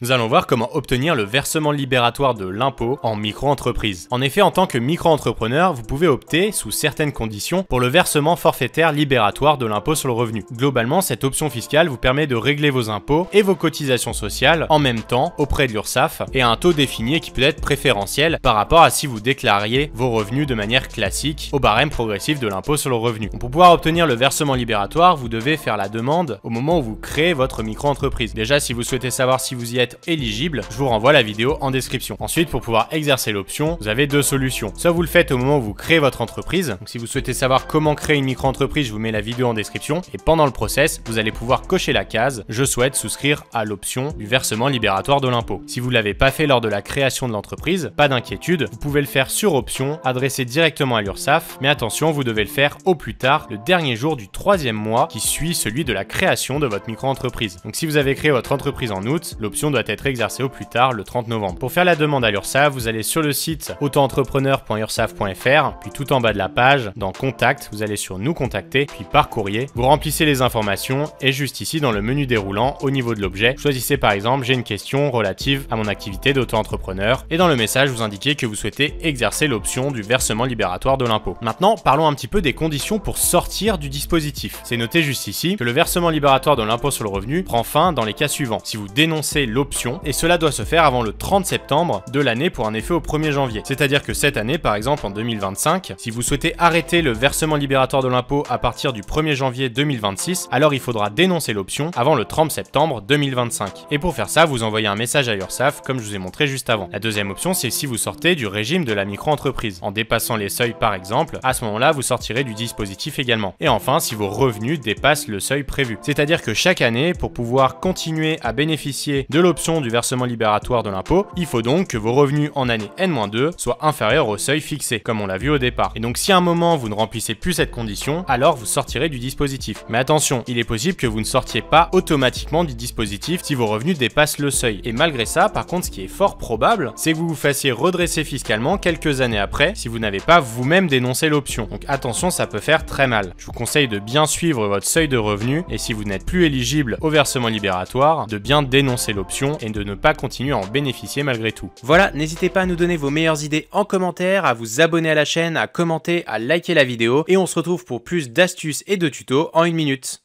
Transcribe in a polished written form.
Nous allons voir comment obtenir le versement libératoire de l'impôt en micro-entreprise. En effet, en tant que micro-entrepreneur, vous pouvez opter, sous certaines conditions, pour le versement forfaitaire libératoire de l'impôt sur le revenu. Globalement, cette option fiscale vous permet de régler vos impôts et vos cotisations sociales en même temps auprès de l'URSSAF et à un taux défini qui peut être préférentiel par rapport à si vous déclariez vos revenus de manière classique au barème progressif de l'impôt sur le revenu. Pour pouvoir obtenir le versement libératoire, vous devez faire la demande au moment où vous créez votre micro-entreprise. Déjà, si vous souhaitez savoir si vous y êtes éligible, je vous renvoie la vidéo en description. Ensuite, pour pouvoir exercer l'option, vous avez deux solutions. Soit vous le faites au moment où vous créez votre entreprise. Donc si vous souhaitez savoir comment créer une micro-entreprise, je vous mets la vidéo en description. Et pendant le process, vous allez pouvoir cocher la case « Je souhaite souscrire à l'option du versement libératoire de l'impôt ». Si vous ne l'avez pas fait lors de la création de l'entreprise, pas d'inquiétude, vous pouvez le faire sur option, adressé directement à l'URSSAF. Mais attention, vous devez le faire au plus tard le dernier jour du 3e mois qui suit celui de la création de votre micro-entreprise. Donc si vous avez créé votre entreprise en août, l'option doit être exercée au plus tard le 30 novembre. Pour faire la demande à l'URSSAF, vous allez sur le site autoentrepreneur.ursaf.fr, puis tout en bas de la page, dans Contact, vous allez sur Nous contacter, puis par courrier, vous remplissez les informations et juste ici dans le menu déroulant, au niveau de l'objet, choisissez par exemple j'ai une question relative à mon activité d'auto-entrepreneur et dans le message vous indiquez que vous souhaitez exercer l'option du versement libératoire de l'impôt. Maintenant, parlons un petit peu des conditions pour sortir du dispositif. C'est noté juste ici que le versement libératoire de l'impôt sur le revenu prend fin dans les cas suivants. Si vous dénoncez l'option, et cela doit se faire avant le 30 septembre de l'année pour un effet au 1er janvier. C'est-à-dire que cette année, par exemple en 2025, si vous souhaitez arrêter le versement libératoire de l'impôt à partir du 1er janvier 2026, alors il faudra dénoncer l'option avant le 30 septembre 2025. Et pour faire ça, vous envoyez un message à l'URSSAF comme je vous ai montré juste avant. La deuxième option, c'est si vous sortez du régime de la micro-entreprise. En dépassant les seuils par exemple, à ce moment-là, vous sortirez du dispositif également. Et enfin, si vos revenus dépassent le seuil prévu. C'est-à-dire que chaque année, pour pouvoir continuer à bénéficier de l'option du versement libératoire de l'impôt, il faut donc que vos revenus en année N-2 soient inférieurs au seuil fixé, comme on l'a vu au départ. Et donc si à un moment vous ne remplissez plus cette condition, alors vous sortirez du dispositif. Mais attention, il est possible que vous ne sortiez pas automatiquement du dispositif si vos revenus dépassent le seuil. Et malgré ça, par contre, ce qui est fort probable, c'est que vous vous fassiez redresser fiscalement quelques années après si vous n'avez pas vous-même dénoncé l'option. Donc attention, ça peut faire très mal. Je vous conseille de bien suivre votre seuil de revenus et si vous n'êtes plus éligible au versement libératoire, de bien dénoncer l'option et de ne pas continuer à en bénéficier malgré tout. Voilà, n'hésitez pas à nous donner vos meilleures idées en commentaire, à vous abonner à la chaîne, à commenter, à liker la vidéo et on se retrouve pour plus d'astuces et de tutos en 1 minute.